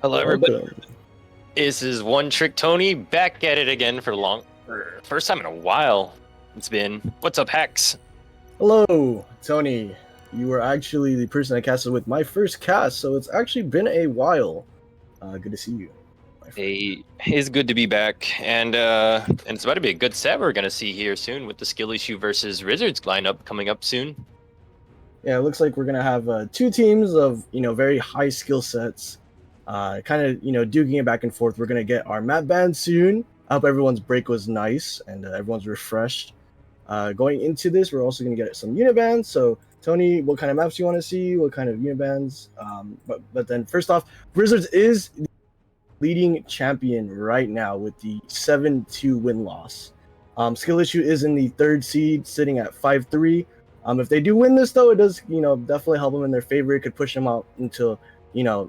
Hello, everybody. Welcome. This is One Trick Tony back at it again for first time in a while. It's been. What's up, Hex? Hello, Tony. You were actually the person I casted with my first cast, so it's actually been a while. Good to see you, my friend. It's good to be back, and it's about to be a good set we're gonna see here soon with the Skill Issue versus Rizzards lineup coming up soon. Yeah, it looks like we're gonna have two teams of very high skill sets, kind of duking it back and forth. We're gonna get our map ban soon. I hope everyone's break was nice and everyone's refreshed. Going into this, we're also gonna get some unit bans. So Tony, what kind of maps do you want to see? What kind of unit bans? But then first off, Rizzards is the leading champion right now with the 7-2 win loss. Skill Issue is in the third seed, sitting at 5-3. If they do win this, though, it does definitely help them in their favor. It could push them out until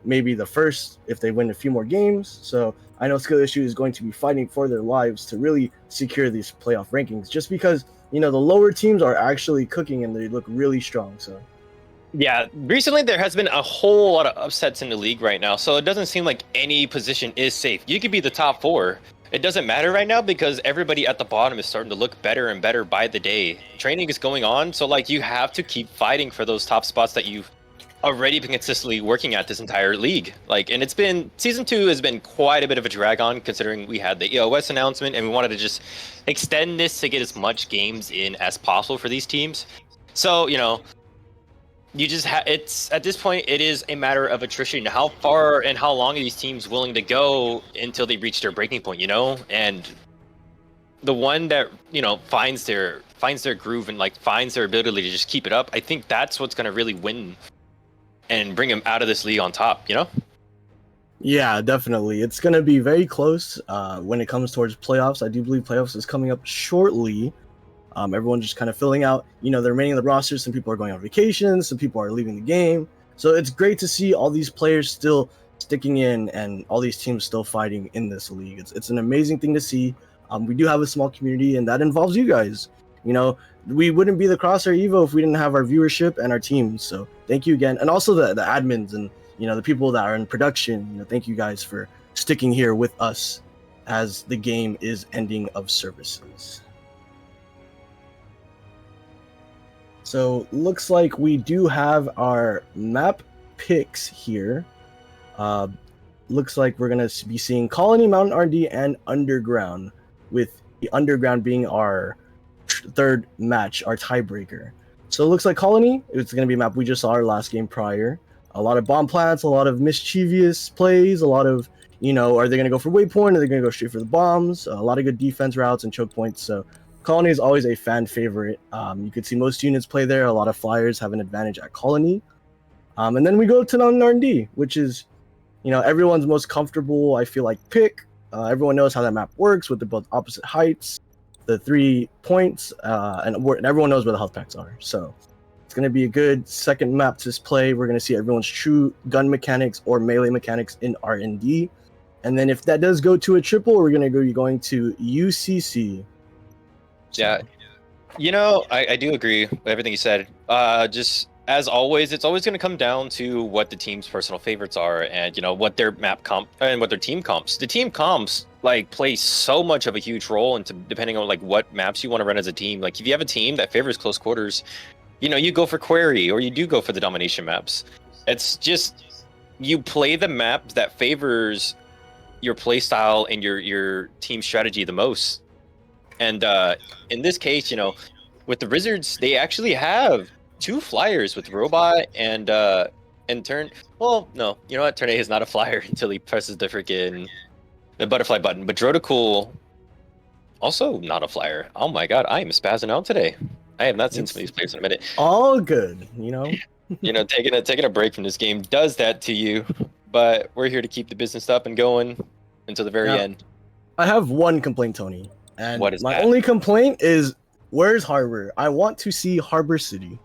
maybe the first if they win a few more games. So I know Skill Issue is going to be fighting for their lives to really secure these playoff rankings, just because the lower teams are actually cooking and they look really strong. So Yeah, recently there has been a whole lot of upsets in the league right now, so it doesn't seem like any position is safe. You could be the top four. It doesn't matter right now because everybody at the bottom is starting to look better and better by the day. Training is going on, so like you have to keep fighting for those top spots that you've already been consistently working at this entire league. And it's been season 2 has been quite a bit of a drag on considering we had the EOS announcement and we wanted to just extend this to get as much games in as possible for these teams. So, you just it's at this point it is a matter of attrition. How far and how long are these teams willing to go until they reach their breaking point, and the one that finds their groove and finds their ability to just keep it up, I think that's what's going to really win and bring them out of this league on top. yeah, definitely, it's going to be very close when it comes towards playoffs. I do believe playoffs is coming up shortly. Everyone just kind of filling out, the remaining of the roster. Some people are going on vacation, some people are leaving the game. So it's great to see all these players still sticking in and all these teams still fighting in this league. It's an amazing thing to see. We do have a small community, and that involves you guys. We wouldn't be the Crosshair Evo if we didn't have our viewership and our teams. So thank you again, and also the admins and the people that are in production. Thank you guys for sticking here with us as the game is ending of services. So looks like we do have our map picks here. Looks like we're gonna be seeing Colony, Mountain R&D, and Underground, with the Underground being our third match, our tiebreaker. So it looks like Colony, it's gonna be a map we just saw our last game prior. A lot of bomb plants, a lot of mischievous plays, a lot of are they gonna go for waypoint? Are they gonna go straight for the bombs? A lot of good defense routes and choke points. So Colony is always a fan favorite. You could see most units play there. A lot of flyers have an advantage at Colony. And then we go to non-R&D, which is, everyone's most comfortable, I feel like, pick. Everyone knows how that map works with the both opposite heights, the 3 points, and everyone knows where the health packs are. So it's going to be a good second map to play. We're going to see everyone's true gun mechanics or melee mechanics in R&D. And then if that does go to a triple, we're going to be going to UCC. Yeah, I do agree with everything you said. Just as always, it's always going to come down to what the team's personal favorites are, and what their map comp and what their team comps. The team comps play so much of a huge role into depending on what maps you want to run as a team. If you have a team that favors close quarters, you go for Quarry or you do go for the domination maps. It's just you play the map that favors your play style and your team strategy the most. And in this case, with the Rizzards, they actually have 2 flyers with Robot and Turn. Well, no, you know what? Turn A is not a flyer until he presses the butterfly button. But Droticool, also not a flyer. Oh my god, I am spazzing out today. I have not seen some of these players in a minute. All good, taking a break from this game does that to you. But we're here to keep the business up and going until the very end. I have one complaint, Tony. And what is my that? only complaint is, where's Harbor? I want to see Harbor City.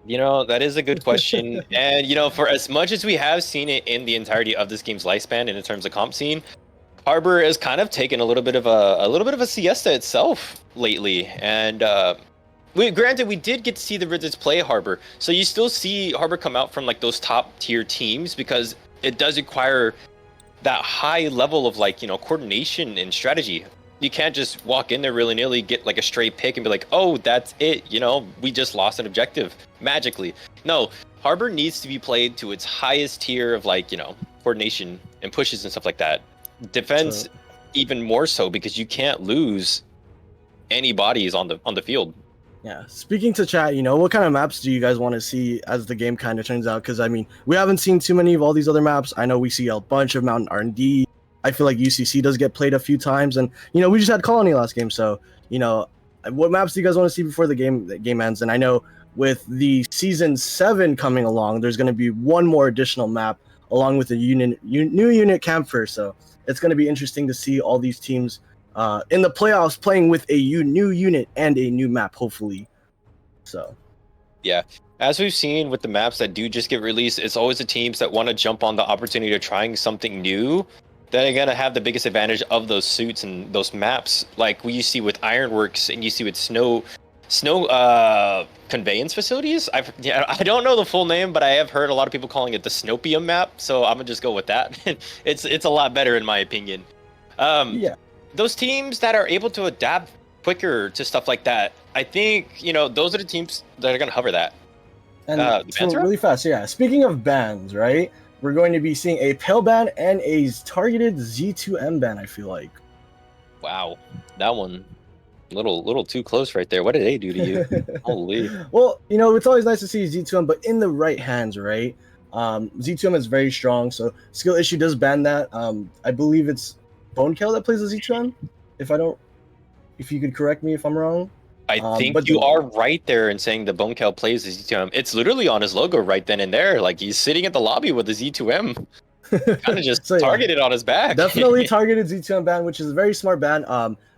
That is a good question. And for as much as we have seen it in the entirety of this game's lifespan and in terms of comp scene, Harbor has kind of taken a little bit of a siesta itself lately. And granted, we did get to see the Rizzards play Harbor, so you still see Harbor come out from those top tier teams because it does require that high level of like, coordination and strategy. You can't just walk in there willy-nilly, get like a straight pick and be like, oh, that's it, we just lost an objective magically. No, Harbor needs to be played to its highest tier of like, coordination and pushes and stuff like that. Defense even more so, because you can't lose any bodies on the field. Yeah, speaking to chat, what kind of maps do you guys want to see as the game kind of turns out? Because, I mean, we haven't seen too many of all these other maps. I know we see a bunch of Mountain R&D. I feel like UCC does get played a few times. And, we just had Colony last game. So, what maps do you guys want to see before the game ends? And I know with the Season 7 coming along, there's going to be one more additional map along with the new unit Camphor. So it's going to be interesting to see all these teams in the playoffs playing with a new unit and a new map, hopefully. So yeah, as we've seen with the maps that do just get released, it's always the teams that want to jump on the opportunity of trying something new that are going to have the biggest advantage of those suits and those maps, like you see with Ironworks and you see with snow conveyance facilities. I don't know the full name, but I have heard a lot of people calling it the Snopium map, so I'm gonna just go with that. It's a lot better in my opinion. Yeah, those teams that are able to adapt quicker to stuff like that, I think, those are the teams that are going to hover that. And so really fast, yeah. Speaking of bans, right? We're going to be seeing a Pale ban and a targeted Z2M ban, I feel like. Wow. That one, little too close right there. What did they do to you? Holy. Well, it's always nice to see Z2M, but in the right hands, right? Z2M is very strong, so Skill Issue does ban that. I believe it's Bonekill that plays the Z2M, if you could correct me if I'm wrong. I think you are right there in saying the Bonekill plays the Z2M. It's literally on his logo right then and there. Like, he's sitting at the lobby with the Z2M. Kind of just targeted on his back. Definitely targeted Z2M ban, which is a very smart ban.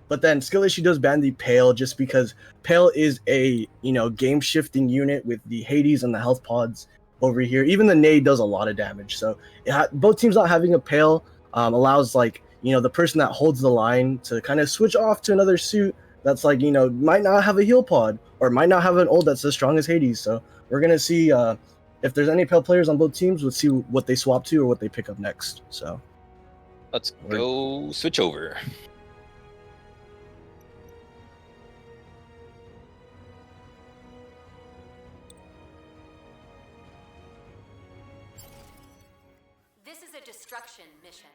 But then Skill Issue does ban the Pale just because Pale is a, game-shifting unit with the Hades and the health pods over here. Even the Nade does a lot of damage. So both teams not having a Pale allows, like, the person that holds the line to kind of switch off to another suit that's like, might not have a heal pod or might not have an ult that's as strong as Hades. So we're going to see if there's any Pale players on both teams, let's see what they swap to or what they pick up next. So let's go switch over. This is a destruction mission.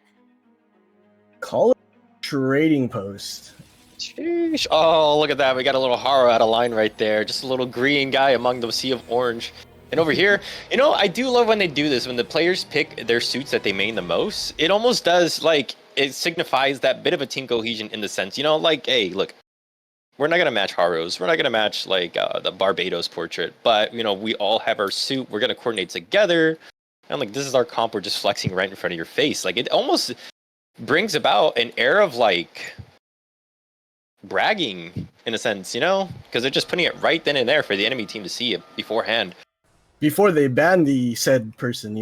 Call it trading post. Sheesh. Oh, look at that. We got a little Haro out of line right there. Just a little green guy among the sea of orange. And over here, I do love when they do this. When the players pick their suits that they main the most, it almost does, like, it signifies that bit of a team cohesion in the sense, like, hey, look, we're not going to match Haros. We're not going to match, like, the Barbados portrait. But, we all have our suit. We're going to coordinate together. And, like, this is our comp. We're just flexing right in front of your face. Like, it almost brings about an air of, like, bragging in a sense, because they're just putting it right then and there for the enemy team to see it beforehand. Before they ban the said person,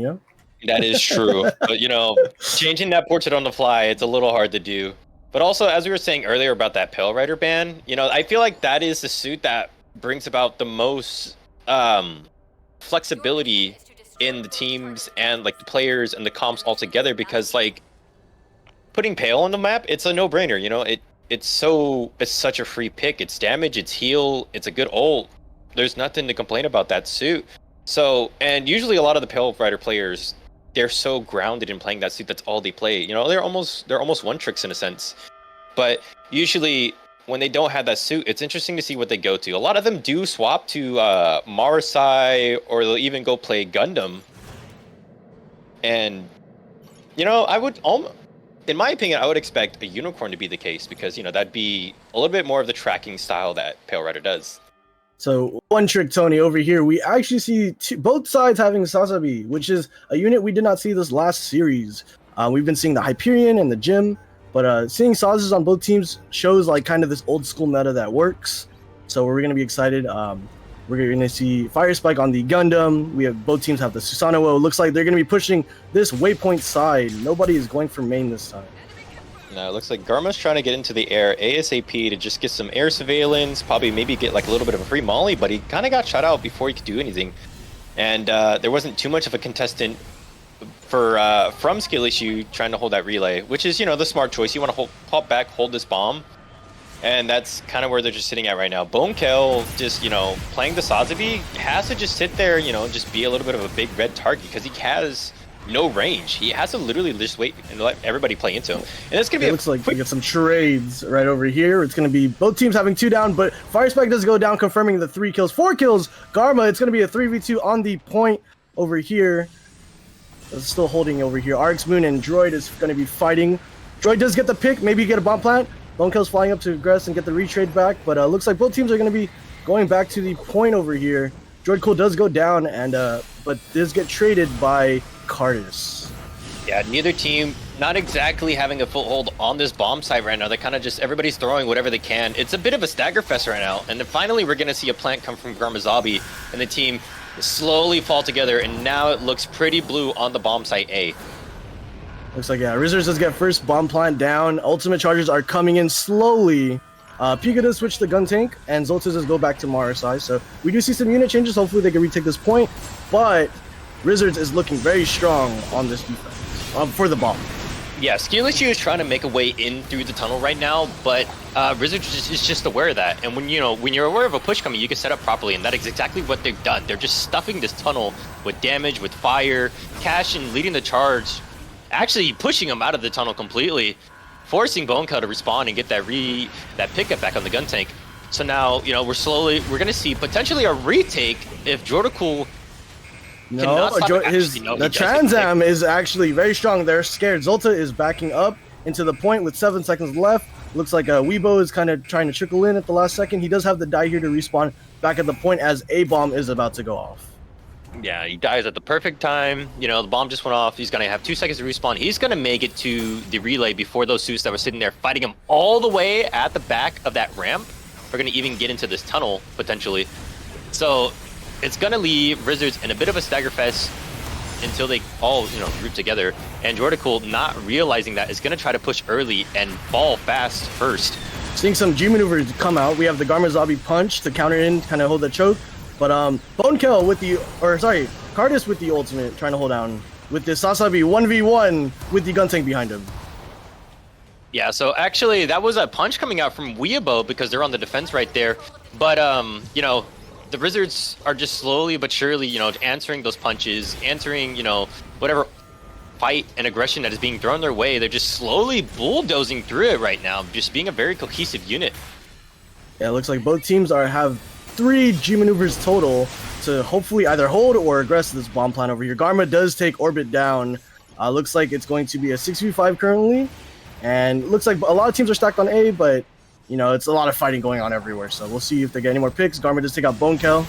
That is true. But, changing that portrait on the fly, it's a little hard to do. But also, as we were saying earlier about that Pale Rider ban, I feel like that is the suit that brings about the most flexibility in the teams and, like, the players and the comps all together, because, like, putting Pale on the map, it's a no-brainer, It's such a free pick. It's damage, it's heal, it's a good ult. There's nothing to complain about that suit. So, and usually a lot of the Pale Rider players, they're so grounded in playing that suit, that's all they play. They're almost one tricks in a sense. But usually when they don't have that suit, it's interesting to see what they go to. A lot of them do swap to Marasai, or they'll even go play Gundam. And I would in my opinion, I would expect a Unicorn to be the case, because, that'd be a little bit more of the tracking style that Pale Rider does. So, one trick, Tony, over here, we actually see both sides having Sasabi, which is a unit we did not see this last series. We've been seeing the Hyperion and the Gym, but seeing Sazas on both teams shows, like, kind of this old school meta that works. So we're going to be excited. We're going to see Fire Spike on the Gundam. Both teams have the Susanoo. Looks like they're going to be pushing this Waypoint side. Nobody is going for main this time. No, it looks like Garma's trying to get into the air ASAP to just get some air surveillance, probably maybe get, like, a little bit of a free molly, but he kind of got shot out before he could do anything. And there wasn't too much of a contestant from Skill Issue trying to hold that relay, which is, you know, the smart choice. You want to pop back, hold this bomb, and that's kind of where they're just sitting at right now. Bonekill just, you know, playing the Sazabi has to just sit there, you know, just be a little bit of a big red target because he has no range. He has to literally just wait and let everybody play into him. And it's gonna be. It looks like we get some trades right over here. It's gonna be both teams having 2 down, but Fire Spike does go down, confirming the 3 kills, 4 kills. Garma, it's gonna be a 3v2 on the point over here. It's still holding over here. RX Moon and Droid is gonna be fighting. Droid does get the pick, maybe get a bomb plant. Bonekill's flying up to aggress and get the retrade back, but looks like both teams are gonna be going back to the point over here. Droid Cool does go down, and but does get traded by Cardis. Yeah, neither team not exactly having a foothold on this bomb site right now. They're kind of just, everybody's throwing whatever they can. It's a bit of a stagger fest right now. And then finally we're going to see a plant come from Garmazabi and the team slowly fall together. And now it looks pretty blue on the bomb site A. Looks like, yeah, Rizzards does get first bomb plant down. Ultimate charges are coming in slowly. Pika does switch the gun tank, and Zoltas does go back to Marasai. So we do see some unit changes. Hopefully they can retake this point. But Rizzards is looking very strong on this defense for the bomb. Yeah, Skill Issue is trying to make a way in through the tunnel right now, but Rizzards is just aware of that. And when you're aware of a push coming, you can set up properly, and that is exactly what they've done. They're just stuffing this tunnel with damage, with fire. Cash and leading the charge, actually pushing him out of the tunnel completely, forcing Bonekill to respawn and get that pickup back on the gun tank. So now, you know, we're gonna see potentially a retake if Jordacool. No, the Trans Am is actually very strong. They're scared. Zolta is backing up into the point with 7 seconds left. Looks like Weibo is kind of trying to trickle in at the last second. He does have the die here to respawn back at the point as a bomb is about to go off. Yeah, he dies at the perfect time. You know, the bomb just went off. He's going to have 2 seconds to respawn. He's going to make it to the relay before those suits that were sitting there fighting him all the way at the back of that ramp are going to even get into this tunnel, potentially. So it's going to leave Rizzards in a bit of a stagger fest until they all, you know, group together. And Jordacool, not realizing that, is going to try to push early and fall fast first. Seeing some G maneuvers come out. We have the Garmazabi punch to counter in, kind of hold the choke. But Bonekill with the, Cardis with the ultimate, trying to hold down with the Sazabi 1v1 with the gun tank behind him. Yeah, so actually that was a punch coming out from Weibo because they're on the defense right there. But, you know, the Rizzards are just slowly but surely, you know, answering those punches, answering, you know, whatever fight and aggression that is being thrown their way. They're just slowly bulldozing through it right now, just being a very cohesive unit. Yeah, it looks like both teams have 3 G maneuvers total to hopefully either hold or aggress this bomb plant over here. Garma does take Orbit down. Looks like it's going to be a 6v5 currently. And looks like a lot of teams are stacked on A, but, you know, it's a lot of fighting going on everywhere. So we'll see if they get any more picks. Garma does take out Bonekill.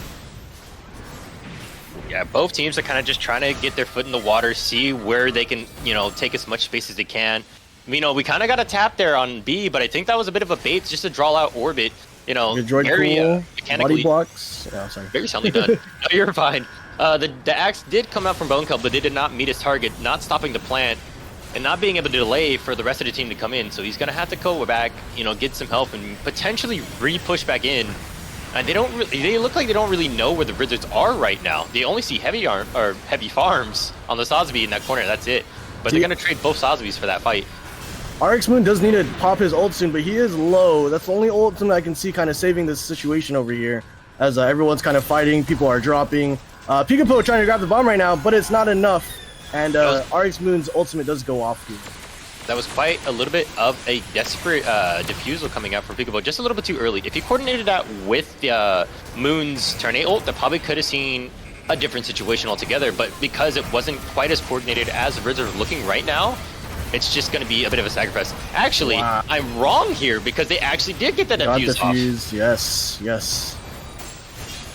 Yeah, both teams are kind of just trying to get their foot in the water, see where they can, you know, take as much space as they can. You know, we kind of got a tap there on B, but I think that was a bit of a bait just to draw out Orbit. You know, very mechanically. Body blocks. Yeah, sorry. Very soundly done. No, you're fine. The axe did come out from Bonekill, but they did not meet his target, not stopping the plant and not being able to delay for the rest of the team to come in. So he's going to have to go back, you know, get some help and potentially re-push back in. And they look like they don't really know where the Rizzards are right now. They only see heavy farms on the Sazabi in that corner. That's it. But they're going to trade both Sazabis for that fight. RX Moon does need to pop his ult soon, but he is low. That's the only ultimate I can see kind of saving this situation over here. As everyone's kind of fighting, people are dropping. Pikapo trying to grab the bomb right now, but it's not enough. And RX Moon's ultimate does go off here. That was quite a little bit of a desperate defusal coming out from Pikapo, just a little bit too early. If he coordinated that with the Moon's turn 8 ult, that probably could have seen a different situation altogether. But because it wasn't quite as coordinated as the Rizzards are looking right now, it's just going to be a bit of a sacrifice. Actually, wow. I'm wrong here because they actually did get that defuse off. Yes.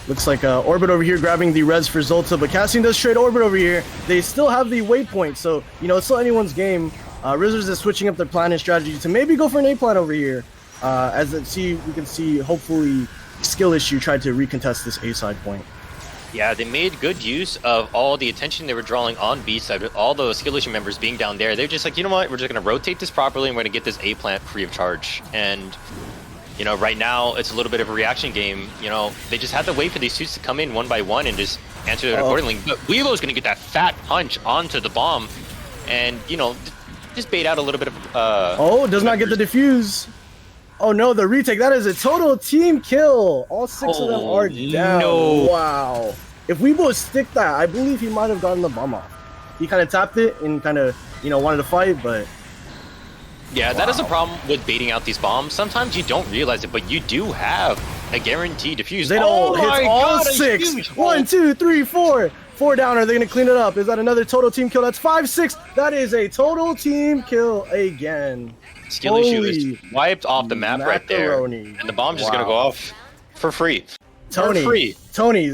Looks like Orbit over here grabbing the res for Zolta, but Cassian does trade Orbit over here. They still have the waypoint, so, you know, it's still anyone's game. Rizzards is switching up their plan and strategy to maybe go for an A plan over here. We can see, hopefully, Skill Issue tried to recontest this A side point. Yeah, they made good use of all the attention they were drawing on B side, with all those Skill Issue members being down there. They're just like, you know what, we're just going to rotate this properly and we're going to get this A plant free of charge. And, you know, right now it's a little bit of a reaction game. You know, they just have to wait for these suits to come in one by one and just answer it accordingly. But Weelo's going to get that fat punch onto the bomb, and you know, just bait out a little bit of. Does not get the defuse. Oh no, the retake. That is a total team kill. All 6 of them are down. No. Wow. If Weebo stick that, I believe he might have gotten the bomb off. He kind of tapped it and kind of, you know, wanted to fight, but. Yeah, that is the problem with baiting out these bombs. Sometimes you don't realize it, but you do have a guaranteed defuse. They don't hit all 6. 1, 2, 3, 4. 4 down. Are they going to clean it up? Is that another total team kill? That's 5, 6. That is a total team kill again. Skill issue is wiped off the map right there. And the bomb's just going to go off for free. Tony,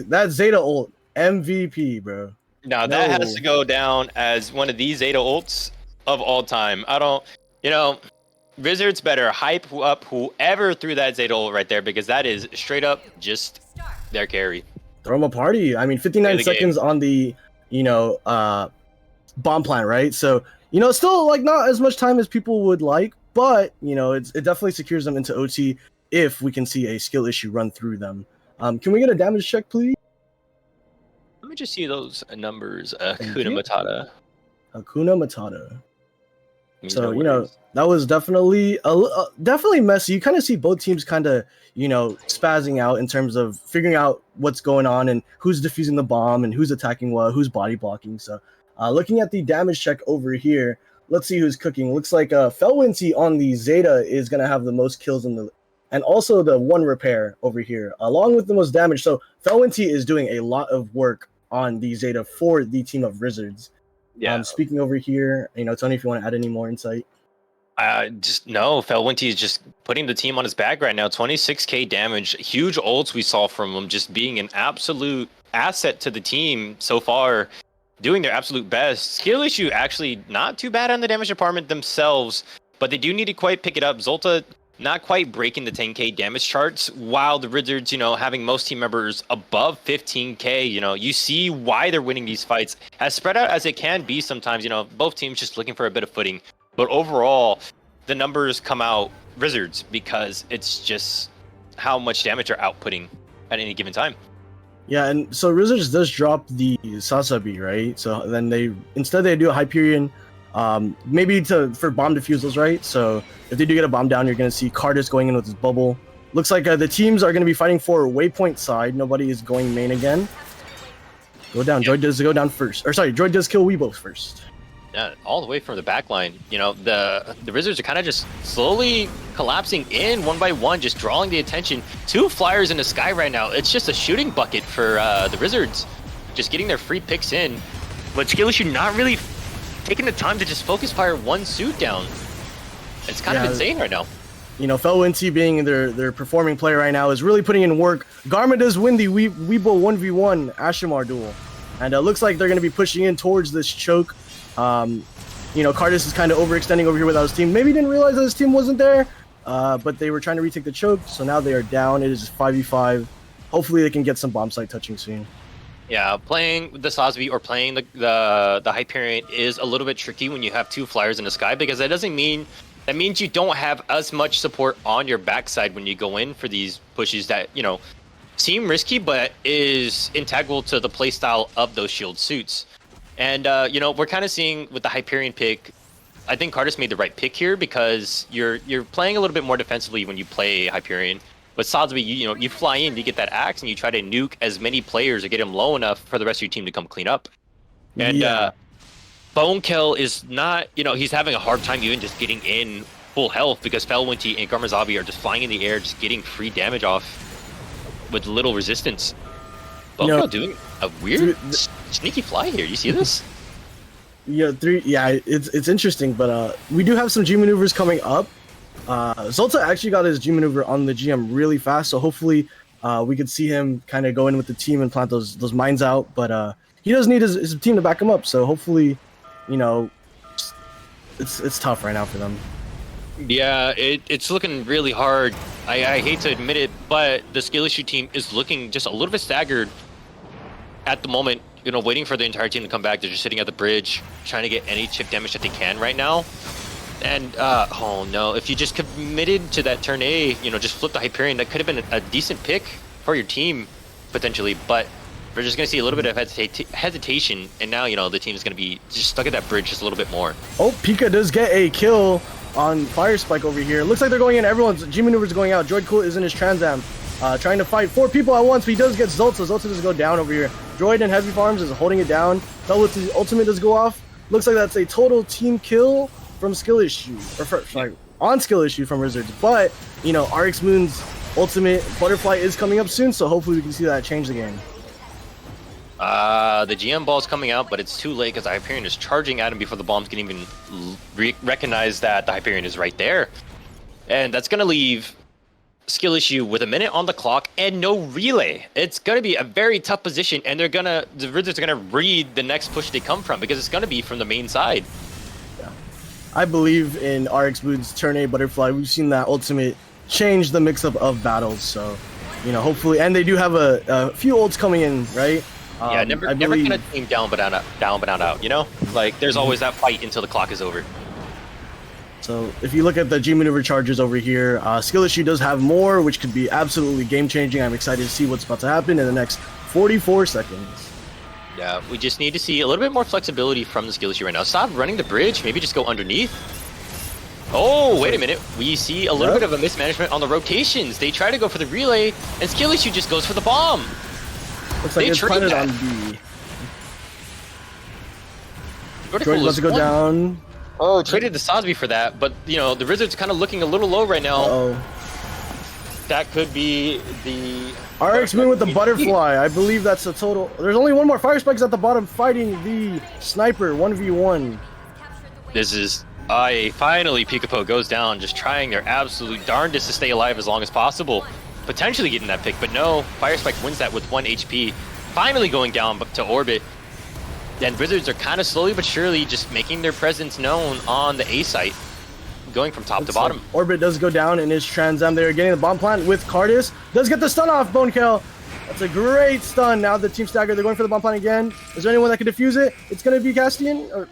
that Zeta ult, MVP, bro. Now, that has to go down as one of these Zeta ults of all time. I don't, you know, Rizzards better hype up whoever threw that Zeta ult right there, because that is straight up just their carry. Throw them a party. I mean, 59 seconds on the, you know, bomb plant, right? So, you know, still like not as much time as people would like, but, you know, it definitely secures them into OT if we can see a skill issue run through them. Can we get a damage check, please? Let me just see those numbers. Hakuna Matata. Hakuna Matata. So, you know, that was definitely definitely messy. You kind of see both teams kind of, you know, spazzing out in terms of figuring out what's going on and who's defusing the bomb and who's attacking what, who's body blocking. So, looking at the damage check over here, let's see who's cooking. Looks like Felwinty on the Zeta is going to have the most kills in the, and also the 1 repair over here, along with the most damage. So, Felwinty is doing a lot of work on the Zeta for the team of Rizzards. Yeah. Speaking over here, you know, Tony, if you want to add any more insight. Just no. Felwinty is just putting the team on his back right now. 26k damage, huge ults we saw from him, just being an absolute asset to the team so far, doing their absolute best. Skill issue actually not too bad on the damage department themselves, but they do need to quite pick it up. Zolta not quite breaking the 10k damage charts, while the Rizzards, you know, having most team members above 15k. You know, you see why they're winning these fights. As spread out as it can be sometimes, you know, both teams just looking for a bit of footing. But overall, the numbers come out Rizzards because it's just how much damage they're outputting at any given time. Yeah, and so Rizzards does drop the Sasabi, right? So then they do a Hyperion, maybe for bomb defusals, right? So if they do get a bomb down, you're going to see Cardis going in with his bubble. Looks like the teams are going to be fighting for Waypoint side. Nobody is going main again. Go down. Yep. Droid does go down first. Or sorry, Droid does kill Weebo first. Yeah, all the way from the back line. You know, the Rizzards are kind of just slowly collapsing in one by one, just drawing the attention. 2 flyers in the sky right now. It's just a shooting bucket for the Rizzards, just getting their free picks in. But skill issue not really taking the time to just focus fire 1 suit down. It's kind of insane right now. You know, Felwinty being their performing player right now is really putting in work. Garma does win the Weebo 1v1 Ashimar duel. And it looks like they're going to be pushing in towards this choke. You know, Cardis is kind of overextending over here without his team. Maybe he didn't realize that his team wasn't there, but they were trying to retake the choke, so now they are down. It is 5v5. Hopefully they can get some bomb site touching soon. Yeah, playing the Sasabi or playing the Hyperion is a little bit tricky when you have 2 flyers in the sky, because that means you don't have as much support on your backside when you go in for these pushes that, you know, seem risky, but is integral to the playstyle of those shield suits. And, you know, we're kind of seeing with the Hyperion pick, I think Cardis made the right pick here, because you're playing a little bit more defensively when you play Hyperion. But Sasabi, you know, you fly in, you get that axe, and you try to nuke as many players or get them low enough for the rest of your team to come clean up. And Bonekill is not, you know, he's having a hard time even just getting in full health, because Felwinty and Garmazabi are just flying in the air, just getting free damage off with little resistance. Bonekill doing a weird sneaky fly here. You see this? Yeah, it's interesting, but we do have some G maneuvers coming up. Zolta actually got his G maneuver on the GM really fast, so hopefully we could see him kind of go in with the team and plant those mines out. But he does need his team to back him up, so hopefully, you know, it's tough right now for them. Yeah, it's looking really hard. I hate to admit it, but the skill issue team is looking just a little bit staggered at the moment. You know, waiting for the entire team to come back. They're just sitting at the bridge, trying to get any chip damage that they can right now. And, oh no, if you just committed to that turn A, you know, just flip the Hyperion, that could have been a decent pick for your team, potentially. But We're just going to see a little bit of hesitation, and now, you know, the team is going to be just stuck at that bridge just a little bit more. Oh, Pika does get a kill on Fire Spike over here. Looks like they're going in. Everyone's G maneuvers going out. Droid Cool is in his Trans Am, trying to fight 4 people at once, but he does get Zolt, so Zolt does go down over here. Droid and Heavy Farms is holding it down. Felwinty's ultimate does go off. Looks like that's a total team kill from Skill Issue, on Skill Issue from Rizzards. But, you know, RX Moon's ultimate Butterfly is coming up soon, so hopefully we can see that change the game. The GM ball is coming out, but it's too late because the Hyperion is charging at him before the bombs can even recognize that the Hyperion is right there. And that's going to leave Skill Issue with a minute on the clock and no relay. It's going to be a very tough position, and the Rizzards are going to read the next push they come from because it's going to be from the main side. Yeah. I believe in RX Moon's Turn A Butterfly. We've seen that ultimate change the mix-up of battles, so, you know, hopefully, and they do have a few ults coming in, right? Yeah, never kind of team down but out, you know? Like, there's always that fight until the clock is over. So, if you look at the G maneuver charges over here, Skill Issue does have more, which could be absolutely game-changing. I'm excited to see what's about to happen in the next 44 seconds. Yeah, we just need to see a little bit more flexibility from the Skill Issue right now. Stop running the bridge, maybe just go underneath. Oh, wait a minute. We see a little bit of a mismanagement on the rotations. They try to go for the relay, and Skill Issue just goes for the bomb. Looks like it's planted on B. Droid's about to go down. Oh, traded the Sosby for that, but, you know, the Rizzards are kind of looking a little low right now. Uh-oh. That could be the... RX Moon with the Butterfly. I believe that's the total. There's only one more. Fire Spike's at the bottom fighting the Sniper 1v1. This is... finally, Pikapo goes down, just trying their absolute darndest to stay alive as long as possible. Potentially getting that pick, but no. Fire Spike wins that with 1 HP. Finally going down to orbit. Then Rizzards are kind of slowly but surely just making their presence known on the A site, going from top to bottom. Orbit does go down in his Trans Am. They're getting the bomb plant with Cardis. Does get the stun off, Bone Kill. That's a great stun. Now the team stagger. They're going for the bomb plant again. Is there anyone that can defuse it? It's going to be Castian? Or...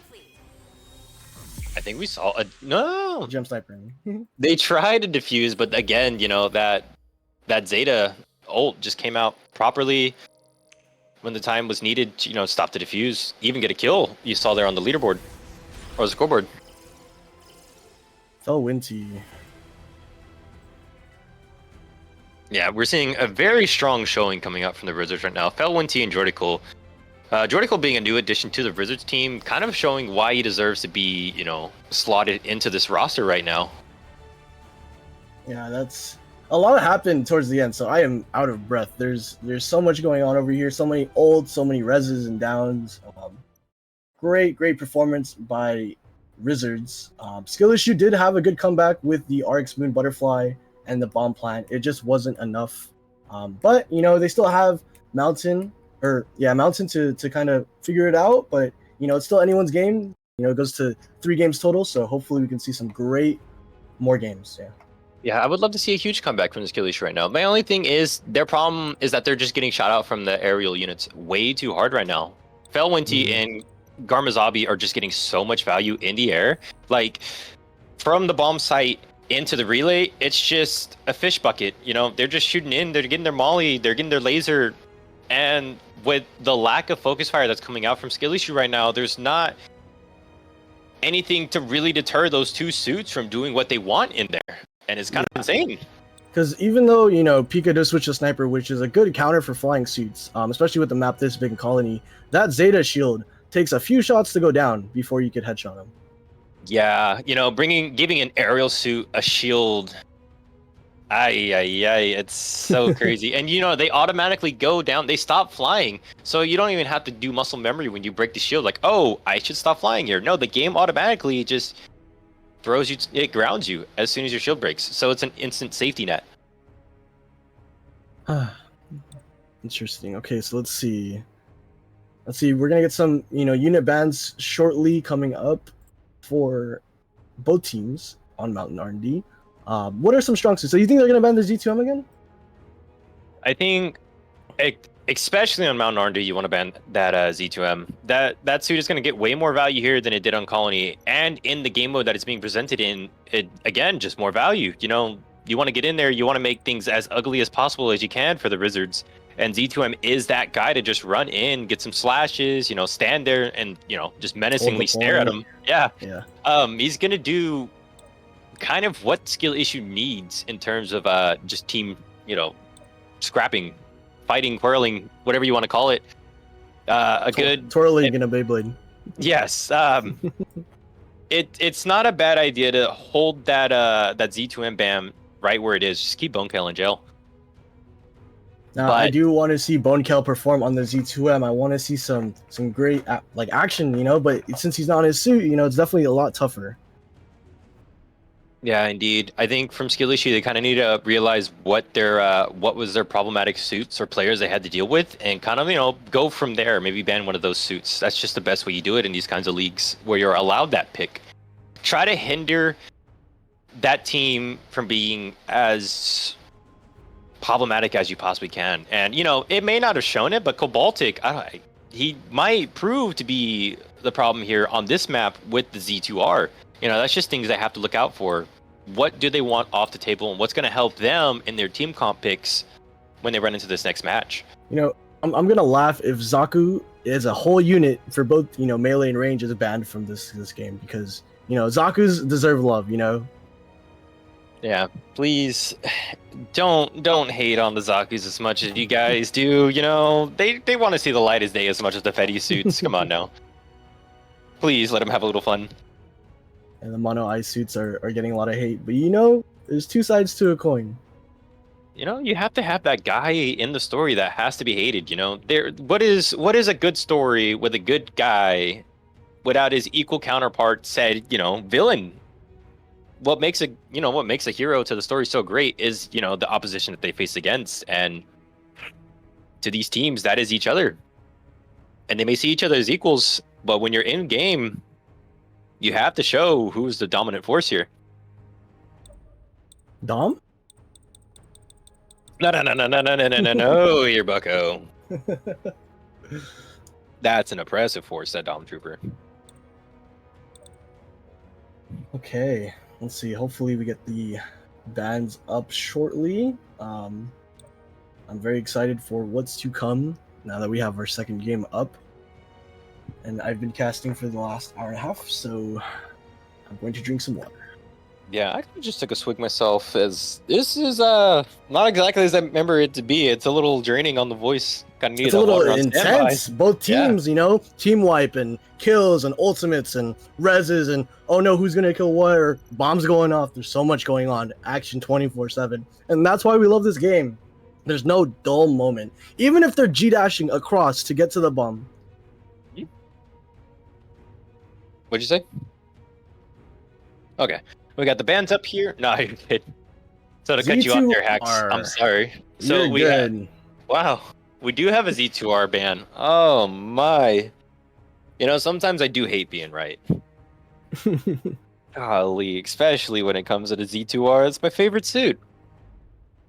I think we saw a... No! Gem Sniper. They tried to defuse, but again, you know, that Zeta ult just came out properly when the time was needed to, you know, stop the defuse, even get a kill. You saw there on the leaderboard or the scoreboard. Felwinty. Yeah, we're seeing a very strong showing coming up from the Rizzards right now. Felwinty and Jordical. Jordical being a new addition to the Rizzards team, kind of showing why he deserves to be, you know, slotted into this roster right now. Yeah, that's... A lot happened towards the end, so I am out of breath. There's so much going on over here. So many ults, so many reses and downs. Great performance by Rizzards. Skill Issue did have a good comeback with the RX Moon Butterfly and the bomb plant. It just wasn't enough. But, you know, they still have Mountain to kind of figure it out. But, you know, it's still anyone's game. You know, it goes to 3 games total, so hopefully we can see some more games. Yeah. Yeah, I would love to see a huge comeback from the Skill Issue right now. My only thing is, their problem is that they're just getting shot out from the aerial units way too hard right now. Felwinty and Garmazabi are just getting so much value in the air. Like, from the bomb site into the relay, it's just a fish bucket. You know, they're just shooting in, they're getting their molly, they're getting their laser. And with the lack of focus fire that's coming out from Skill Issue right now, there's not anything to really deter those 2 suits from doing what they want in there. And it's kind of insane. Because even though, you know, Pika does switch to Sniper, which is a good counter for flying suits, especially with the map this big in Colony, that Zeta shield takes a few shots to go down before you could headshot him. Yeah, you know, giving an aerial suit a shield, it's so crazy. And, you know, they automatically go down, they stop flying. So you don't even have to do muscle memory when you break the shield. Like, oh, I should stop flying here. No, the game automatically just... it grounds you as soon as your shield breaks, so it's an instant safety net. Interesting. Okay, so let's see. We're gonna get some, you know, unit bans shortly coming up for both teams on Mountain R&D. What are some strong suits? So you think they're gonna ban the Z2M again? I think, especially on Mountain R&D, you want to ban that Z2M. That suit is going to get way more value here than it did on Colony, and in the game mode that it's being presented in, it again just more value. You know, you want to get in there, you want to make things as ugly as possible as you can for the Rizzards, And Z2M is that guy to just run in, get some slashes, stand there and, just menacingly stare at him. Yeah. He's going to do kind of what Skill Issue needs in terms of just team, scrapping, fighting, quarreling, whatever you want to call it. Good twirling in a Beyblade. Yes. It's not a bad idea to hold that Z2M BAM right where it is. Just keep Bonekale in jail. Now, I do want to see Bonekale perform on the Z2M. I want to see some great action, but since he's not in his suit, it's definitely a lot tougher. Yeah, indeed. I think from Skill Issue, they kind of need to realize what was their problematic suits or players they had to deal with, and kind of go from there. Maybe ban one of those suits. That's just the best way you do it in these kinds of leagues where you're allowed that pick. Try to hinder that team from being as problematic as you possibly can. And it may not have shown it, but Cobaltic, he might prove to be the problem here on this map with the Z2R. That's just things they have to look out for. What do they want off the table, and what's going to help them in their team comp picks when they run into this next match? I'm going to laugh if Zaku is a whole unit for both, melee and range is banned from this game, because, Zaku's deserve love, Yeah, please don't hate on the Zakus as much as you guys do. They want to see the light as day as much as the Fetty suits. Come on now. Please let them have a little fun. And the mono ice suits are getting a lot of hate, but there's two sides to a coin. You have to have that guy in the story that has to be hated. What is a good story with a good guy without his equal counterpart said, villain? What makes a hero to the story so great is, the opposition that they face against, and to these teams, that is each other. And they may see each other as equals, but when you're in game, you have to show who's the dominant force here. Dom? No, here, bucko. That's an oppressive force, that Dom Trooper. Okay, let's see. Hopefully we get the bans up shortly. I'm very excited for what's to come now that we have our second game up. And I've been casting for the last hour and a half, so I'm going to drink some water. Yeah, I just took a swig myself, as this is not exactly as I remember it to be. It's a little draining on the voice. Kind of need it's a little intense. Both teams, team wipe and kills and ultimates and reses and oh no, who's gonna kill what, or bombs going off. There's so much going on. Action 24/7, and that's why we love this game. There's no dull moment, even if they're G-dashing across to get to the bomb. What'd you say? Okay. We got the bands up here. No, you're kidding. So to cut you off there, Hacks, I'm sorry. So wow, we do have a Z2R ban. Oh my. Sometimes I do hate being right. Golly, especially when it comes to the Z2R. It's my favorite suit.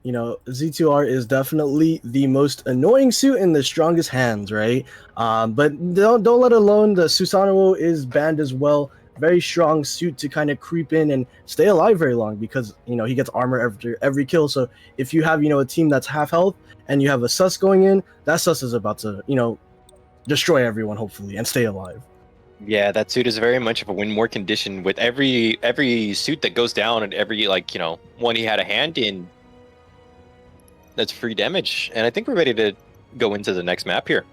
Z2R is definitely the most annoying suit in the strongest hands, right? But don't let alone the Susanoo is banned as well. Very strong suit to kind of creep in and stay alive very long, because he gets armor after every kill. So if you have a team that's half health and you have a sus going in, that sus is about to destroy everyone hopefully and stay alive. Yeah, that suit is very much of a win more condition with every suit that goes down, and every one he had a hand in. That's free damage, and I think we're ready to go into the next map here.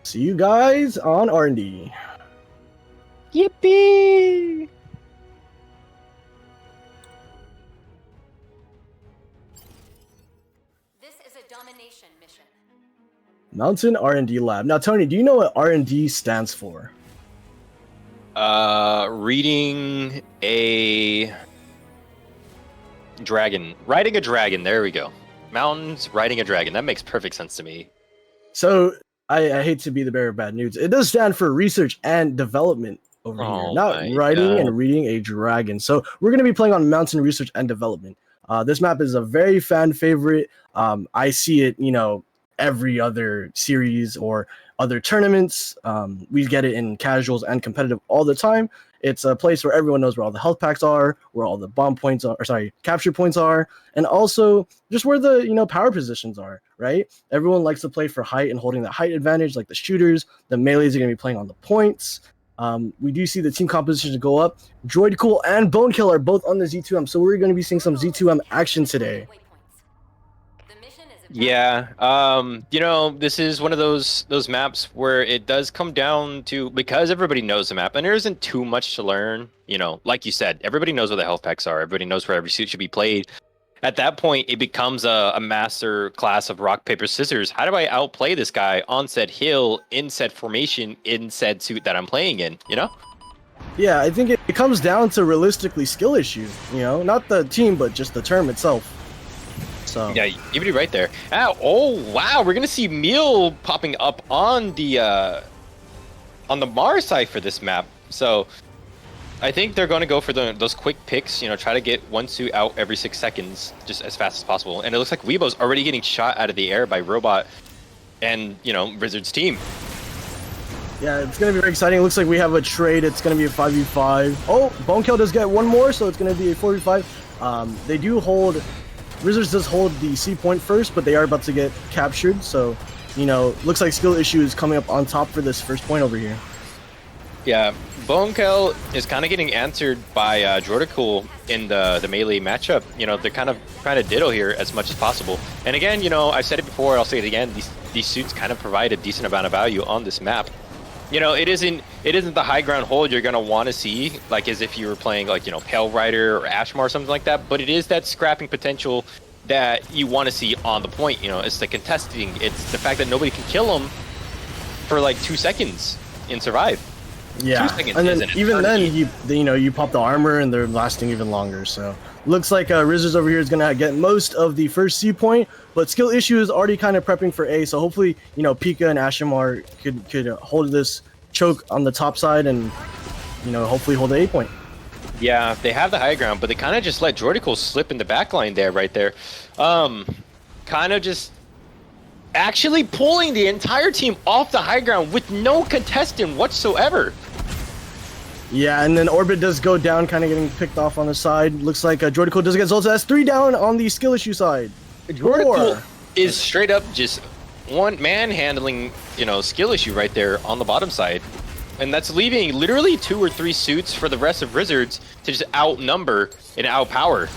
See you guys on R&D. Yippee! This is a domination mission. Mountain R&D Lab. Now, Tony, do you know what R&D stands for? Reading a dragon. Riding a dragon. There we go. Mountains, riding a dragon. That makes perfect sense to me. So, I hate to be the bearer of bad news. It does stand for research and development over here, not riding and reading a dragon. So, we're going to be playing on mountain research and development. This map is a very fan favorite. I see it, every other series or other tournaments. We get it in casuals and competitive all the time. It's a place where everyone knows where all the health packs are, where all the bomb points are, or sorry, capture points are, and also just where the power positions are, right? Everyone likes to play for height and holding that height advantage, like the shooters. The melees are going to be playing on the points. We do see the team compositions go up. Droid Cool and Bone Kill are both on the Z2M, so we're going to be seeing some Z2M action today. Yeah, this is one of those maps where it does come down to, because everybody knows the map and there isn't too much to learn, like you said, everybody knows where the health packs are, everybody knows where every suit should be played. At that point, it becomes a master class of rock, paper, scissors. How do I outplay this guy on said hill, in said formation, in said suit that I'm playing in, Yeah, I think it comes down to realistically skill issue, not the team, but just the term itself. So yeah, you'd be right there. Oh wow, we're gonna see Meal popping up on the Mars side for this map. So I think they're gonna go for those quick picks. Try to get one suit out every 6 seconds, just as fast as possible. And it looks like Weibo's already getting shot out of the air by Robot and Rizzards' team. Yeah, it's gonna be very exciting. It looks like we have a trade. It's gonna be a 5v5. Oh, Bonekill does get one more, so it's gonna be a 4v5. They do hold. Rizzards does hold the C point first, but they are about to get captured. So, looks like skill issue is coming up on top for this first point over here. Yeah, Bonekill is kind of getting answered by Jordicool in the melee matchup. They're kind of trying to diddle here as much as possible. And again, I've said it before, I'll say it again. These suits kind of provide a decent amount of value on this map. It isn't the high ground hold you're gonna want to see, like as if you were playing like Pale Rider or Ashmar or something like that. But it is that scrapping potential that you want to see on the point. It's the contesting. It's the fact that nobody can kill them for like 2 seconds and survive. Yeah, 2 seconds and then even then you pop the armor and they're lasting even longer. So looks like Rizzards over here is gonna get most of the first C point, but skill issue is already kind of prepping for A. So hopefully Pika and Ashimar could hold this choke on the top side and hopefully hold the A point. Yeah, they have the high ground, but they kind of just let Jordicool slip in the back line there, right there. Kind of just actually pulling the entire team off the high ground with no contestant whatsoever. Yeah, and then Orbit does go down, kind of getting picked off on the side. Looks like Jordicool does get Zolta. That's 3 down on the skill issue side. Jordicool is straight up just one man handling, skill issue right there on the bottom side. And that's leaving literally 2 or 3 suits for the rest of Rizzards to just outnumber and outpower.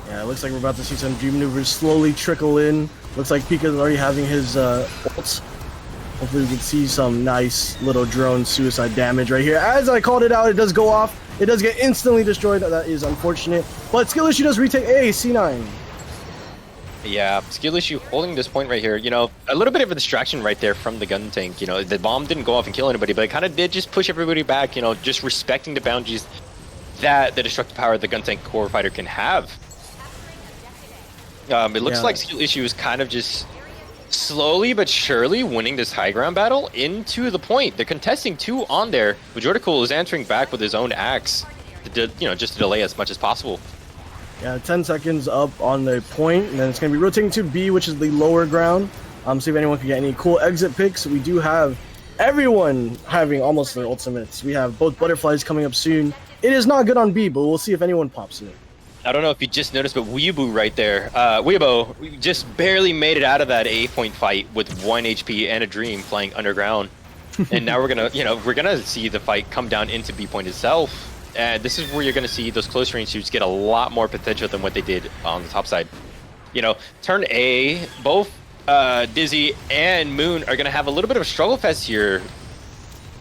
Yeah, it looks like we're about to see some Dream Maneuvers slowly trickle in. Looks like Pika's already having his ults. Hopefully we can see some nice little drone suicide damage right here. As I called it out, it does go off. It does get instantly destroyed. That is unfortunate. But skill issue does retake A, C9. Yeah, skill issue holding this point right here. A little bit of a distraction right there from the gun tank. The bomb didn't go off and kill anybody, but it kind of did just push everybody back, just respecting the boundaries that the destructive power of the gun tank core fighter can have. It looks like skill issue is kind of just slowly but surely winning this high ground battle into the point. They're contesting 2 on there, but Jordicool is answering back with his own axe to just to delay as much as possible. Yeah, 10 seconds up on the point, and then it's going to be rotating to B, which is the lower ground. See if anyone can get any cool exit picks. We do have everyone having almost their ultimates. We have both butterflies coming up soon. It is not good on B, but we'll see if anyone pops it. I don't know if you just noticed, but Weibo right there. Weibo just barely made it out of that A point fight with 1 HP and a dream playing underground. And now we're gonna see the fight come down into B point itself. And this is where you're gonna see those close range suits get a lot more potential than what they did on the top side. Turn A, both Dizzy and Moon are gonna have a little bit of a struggle fest here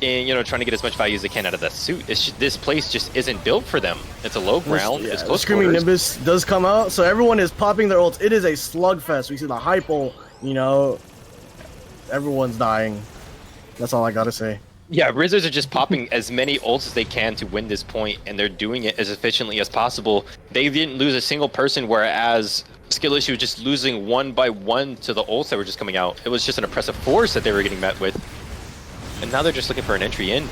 in trying to get as much value as they can out of that suit. This place just isn't built for them. It's a low ground. It's close Screaming quarters. Nimbus does come out, so everyone is popping their ults. It is a slugfest. We see the hypo. Everyone's dying. That's all I gotta say. Yeah, Rizzards are just popping as many ults as they can to win this point, and they're doing it as efficiently as possible. They didn't lose a single person, whereas skill issue just losing 1 by 1 to the ults that were just coming out. It was just an oppressive force that they were getting met with. And now they're just looking for an entry in.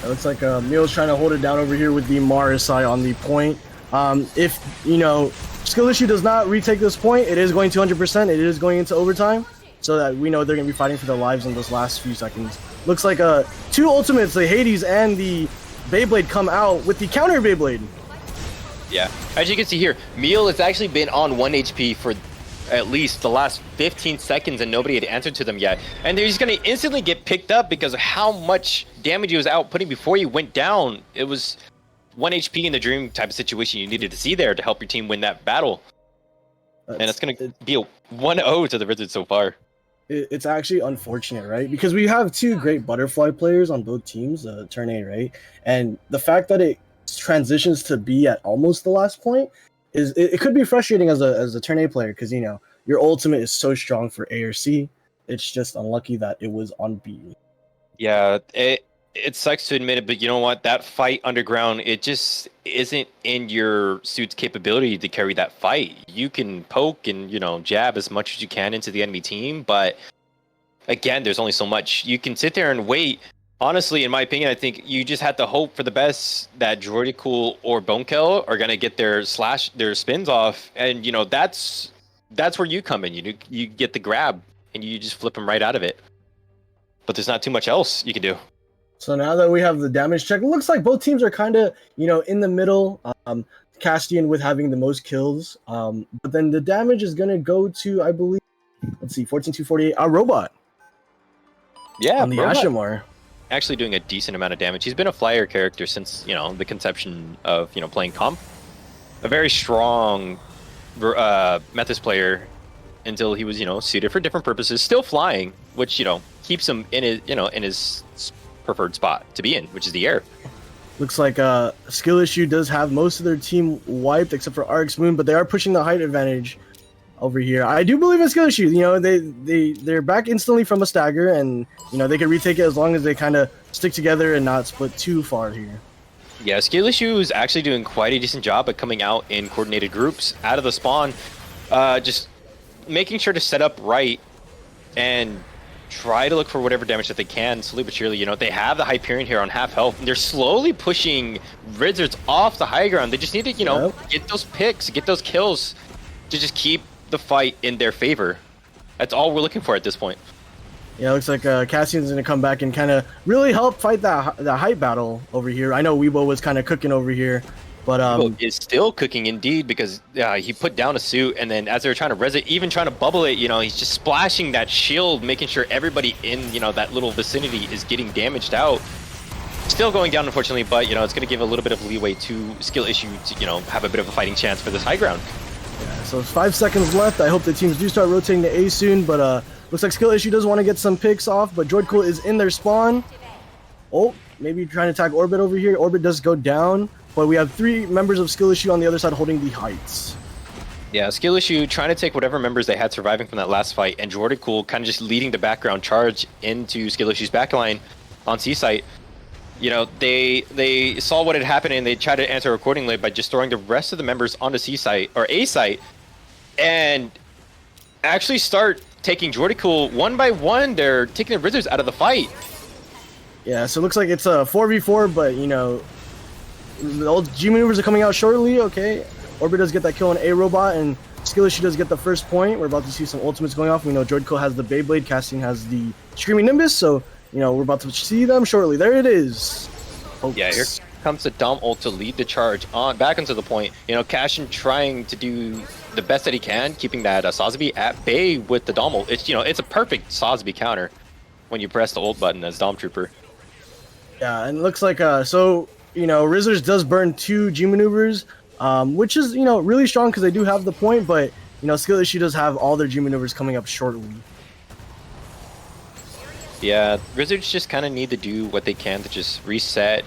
It looks like Meal's trying to hold it down over here with the Marisai on the point. If, skill issue does not retake this point, it is going to 100%. It is going into overtime. so that we know they're going to be fighting for their lives in those last few seconds. Looks like two ultimates, the Hades and the Beyblade, come out with the counter Beyblade. Yeah, as you can see here, Meal has actually been on 1 HP for at least the last 15 seconds and nobody had answered to them yet. And they're just going to instantly get picked up because of how much damage he was outputting before he went down. It was 1 HP in the dream type of situation you needed to see there to help your team win that battle. And it's going to be a 1-0 to the Rizzards so far. It's actually unfortunate, right? Because we have two great butterfly players on both teams, turn A, right? And the fact that it transitions to B at almost the last point is it could be frustrating as a turn A player, because you know your ultimate is so strong for A or C. It's just unlucky that it was on B. Yeah, it sucks to admit it, but you know what? That fight underground, it just isn't in your suit's capability to carry that fight. You can poke and, you know, jab as much as you can into the enemy team, but again, there's only so much. You can sit there and wait. Honestly, in my opinion, I think you just have to hope for the best that Droidicool or Bonekill are going to get their spins off, and, you know, that's where you come in. You get the grab, and you just flip them right out of it. But there's not too much else you can do. So now that we have the damage check, it looks like both teams are kind of, you know, in the middle. Castian with having the most kills. But then the damage is going to go to, I believe, let's see, 14,248, a robot. Yeah, on the Robot Ashimar. actually doing a decent amount of damage. He's been a flyer character since, you know, the conception of, you know, playing comp. A very strong Metis player until he was, you know, suited for different purposes. Still flying, which, you know, keeps him in his, you know, in his preferred spot to be in, which is the air. Looks like Skill Issue does have most of their team wiped except for Arx Moon, but they are pushing the height advantage over here. I do believe in Skill Issue. You know, they're back instantly from a stagger, and you know they can retake it as long as they kind of stick together and not split too far here. Yeah, Skill Issue is actually doing quite a decent job at coming out in coordinated groups out of the spawn, just making sure to set up right and try to look for whatever damage that they can, slowly but surely. You know, they have the Hyperion here on half health, and they're slowly pushing Rizzards off the high ground. They just need to, you know, get those picks, get those kills to just keep the fight in their favor. That's all we're looking for at this point. Yeah, it looks like Cassian's going to come back and kind of really help fight that height battle over here. I know Weibo was kind of cooking over here, but Weibo is still cooking indeed, because he put down a suit, and then as they were trying to res it, even trying to bubble it, you know, he's just splashing that shield, making sure everybody in, you know, that little vicinity is getting damaged out. Still going down, unfortunately, but, you know, it's going to give a little bit of leeway to Skill Issue to, you know, have a bit of a fighting chance for this high ground. Yeah, so 5 seconds left. I hope the teams do start rotating to A soon, but looks like Skill Issue does want to get some picks off, but Droidcool is in their spawn. Oh, maybe trying to attack Orbit over here. Orbit does go down, but we have 3 members of Skill Issue on the other side holding the heights. Yeah, Skill Issue trying to take whatever members they had surviving from that last fight, and Droidcool kind of just leading the background charge into Skill Issue's backline on C site. You know, they saw what had happened, and they tried to answer accordingly by just throwing the rest of the members onto C site or A site, and actually start taking Droidcool one by one. They're taking the Rizzards out of the fight. Yeah, so it looks like it's a 4v4, but you know, the old G maneuvers are coming out shortly. Okay, Orbit does get that kill on A robot, and Skill Issue does get the first point. We're about to see some ultimates going off. We know Droidcool has the Beyblade, Cassian has the Screaming Nimbus, so you know we're about to see them shortly. There it is. Folks. Yeah, here comes the Dom ult to lead the charge on back into the point. You know, Cassian trying to do the best that he can, keeping that Sosby at bay with the Dom ult. It's, you know, it's a perfect Sosby counter when you press the ult button as Dom Trooper. Yeah, and it looks like so you know Rizzards does burn 2 G maneuvers, which is, you know, really strong because they do have the point, but you know Skill Issue does have all their G maneuvers coming up shortly. Yeah, Rizzards just kind of need to do what they can to just reset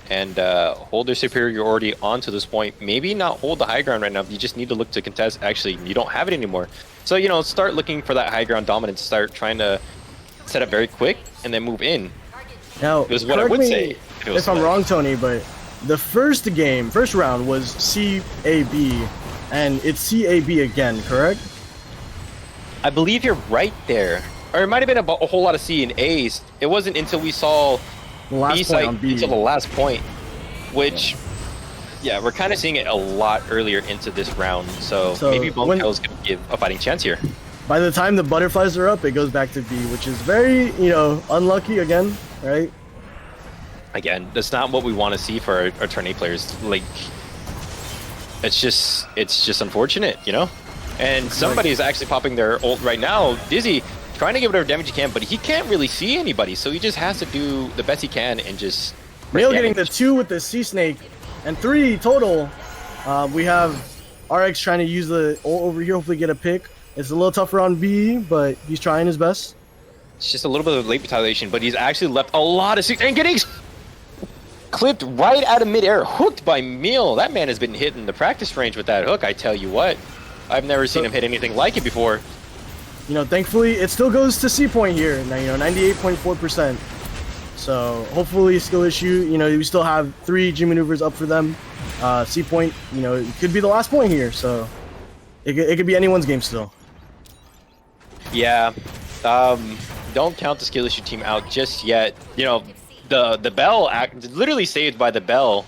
and hold their superiority onto this point. Maybe not hold the high ground right now. You just need to look to contest. Actually, you don't have it anymore. So, you know, start looking for that high ground dominance. Start trying to set up very quick and then move in. Now, is what I would say if I'm wrong, Tony, but the first round was CAB, and it's CAB again, correct? I believe you're right there. Or it might have been a whole lot of C and A's. It wasn't until we saw B site until the last point, which, yeah, we're kind of seeing it a lot earlier into this round. So maybe Bonekill is going to give a fighting chance here. by the time the butterflies are up, it goes back to B, which is very, unlucky again, right? Again, that's not what we want to see for our turn 8 players. Like, it's just unfortunate, you know? And somebody's actually popping their ult right now. Dizzy trying to get whatever damage he can, but he can't really see anybody, so he just has to do the best he can and just... Mail getting the 2 with the Sea Snake, and 3 total. We have RX trying to use the ult over here, hopefully get a pick. It's a little tougher on B, but he's trying his best. It's just a little bit of late retaliation, but he's actually left a lot of... And getting clipped right out of midair, hooked by Meal. That man has been hitting the practice range with that hook, I tell you what. I've never seen him hit anything like it before. Thankfully, it still goes to C point here. Now, 98.4%. So hopefully, skill issue. We still have 3 G maneuvers up for them. C point. It could be the last point here. So it could be anyone's game still. Yeah. Don't count the skill issue team out just yet. The bell literally saved by the bell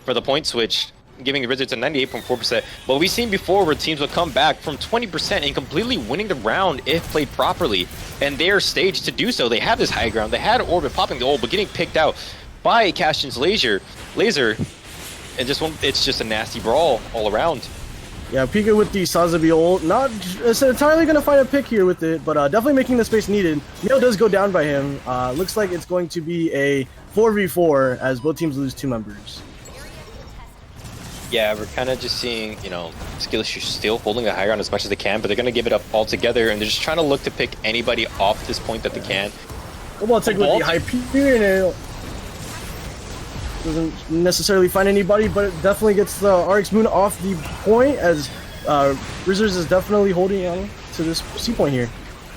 for the point switch, giving the Rizzards a 98.4%. But we've seen before where teams will come back from 20% and completely winning the round if played properly. And they're staged to do so. They have this high ground. They had Orbit popping the ult, but getting picked out by Castion's laser. And it's just a nasty brawl all around. Yeah, Pika with the Sazabi ult. Not entirely going to find a pick here with it, but definitely making the space needed. Neo does go down by him. Looks like it's going to be a 4v4 as both teams lose 2 members. Yeah, we're kind of just seeing, skill issue still holding the high ground as much as they can, but they're going to give it up altogether, and they're just trying to look to pick anybody off this point that they can. Well, take with the Hyperion. Doesn't necessarily find anybody, but it definitely gets the RX Moon off the point as Rizzards is definitely holding on to this C point here.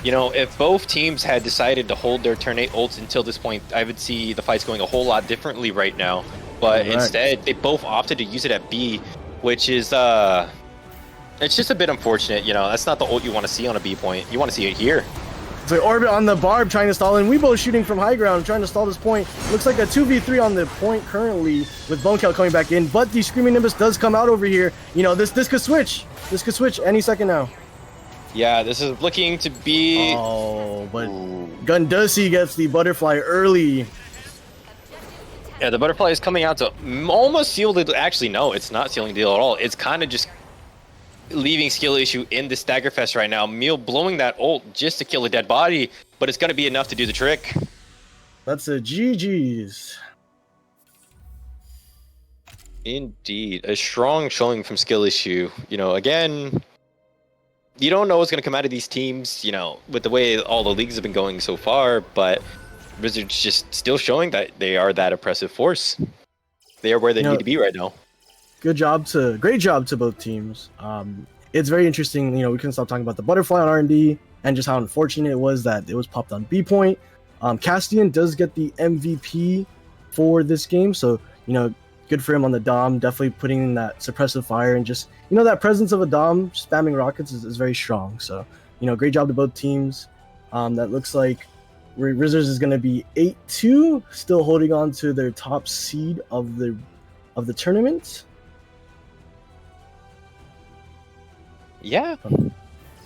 If both teams had decided to hold their turn 8 ults until this point, I would see the fights going a whole lot differently right now. But instead, they both opted to use it at B, which is, it's just a bit unfortunate, That's not the ult you want to see on a B point. You want to see it here. So Orbit on the Barb trying to stall in. Weebo shooting from high ground, trying to stall this point. Looks like a 2v3 on the point currently with Bonecale coming back in. But the Screaming Nimbus does come out over here. This could switch. This could switch any second now. Yeah, this is looking to be... Oh, but Gundussy gets the butterfly early. Yeah, the butterfly is coming out to almost seal the... Actually, no, it's not sealing the deal at all. It's kind of just leaving skill issue in the stagger fest right now. Meal blowing that ult just to kill a dead body, but it's going to be enough to do the trick. That's a GG's. Indeed, a strong showing from skill issue. Again, you don't know what's going to come out of these teams, with the way all the leagues have been going so far, but Rizzards just still showing that they are that oppressive force. They are where they need to be right now. Great job to both teams. It's very interesting. We couldn't stop talking about the butterfly on R&D and just how unfortunate it was that it was popped on B point. Castian does get the MVP for this game, so good for him on the Dom. Definitely putting in that suppressive fire and just that presence of a Dom spamming rockets is very strong. So great job to both teams. That looks like Rizzards is going to be 8-2, still holding on to their top seed of the tournament. Yeah,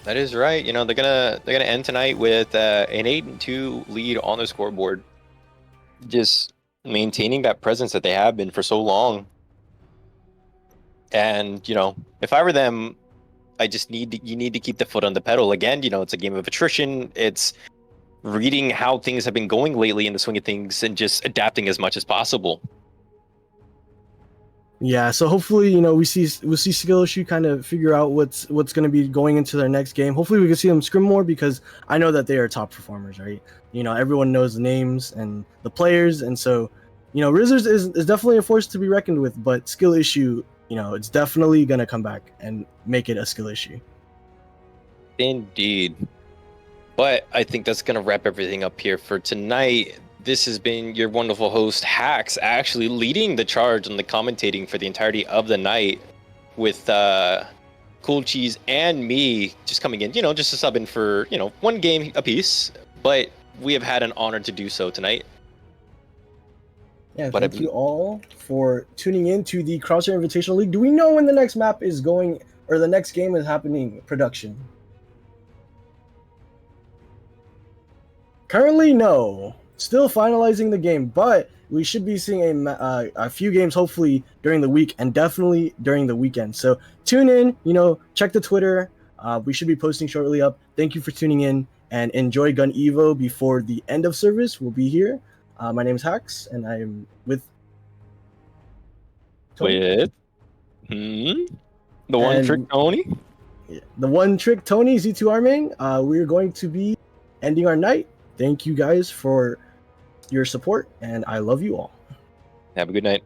that is right. They're gonna end tonight with an 8-2 lead on the scoreboard, just maintaining that presence that they have been for so long. And if I were them, you need to keep the foot on the pedal. Again, it's a game of attrition. It's reading how things have been going lately in the swing of things and just adapting as much as possible. Yeah, so hopefully, we'll see skill issue kind of figure out what's going to be going into their next game. Hopefully we can see them scrim more because I know that they are top performers, right? Everyone knows the names and the players, and so Rizzards is definitely a force to be reckoned with, but skill issue, it's definitely going to come back and make it a skill issue. Indeed. But I think that's going to wrap everything up here for tonight. This has been your wonderful host, Hax, actually leading the charge on the commentating for the entirety of the night with Cool Cheese and me just coming in, just to sub in for, one game apiece. But we have had an honor to do so tonight. Yeah, thank you all for tuning in to the Crosshair Invitational League. Do we know when the next map is going, or the next game is happening, production? Currently, no. Still finalizing the game, but we should be seeing a few games hopefully during the week and definitely during the weekend. So tune in, check the Twitter. We should be posting shortly up. Thank you for tuning in and enjoy Gun Evo before the end of service. We'll be here. My name is Hax, and I am with Tony. With the one trick Tony. The one trick Tony Z2 Arming. We're going to be ending our night. Thank you guys for your support, and I love you all. Have a good night.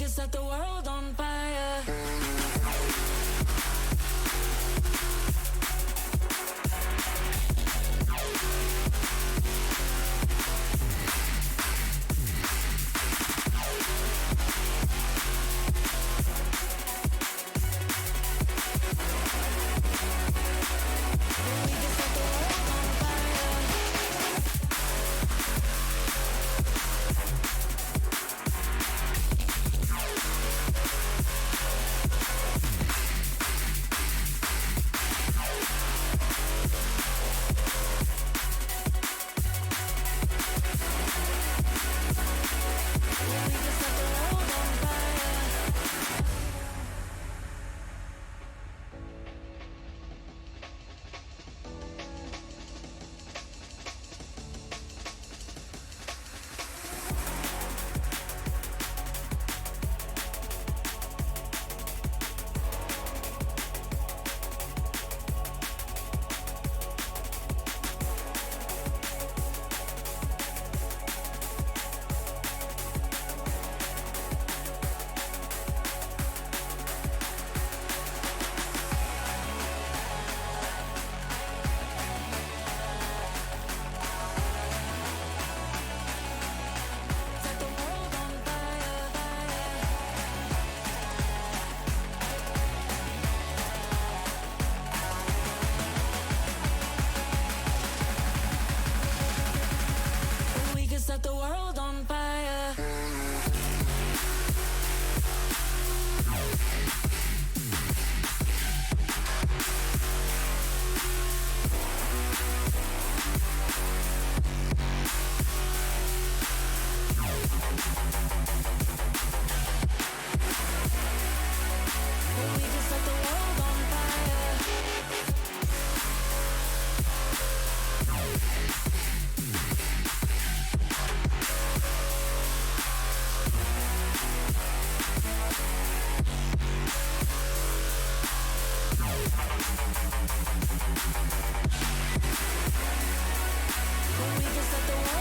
Set the world on fire. Set the world on fire. We can set the world on fire. We can set the world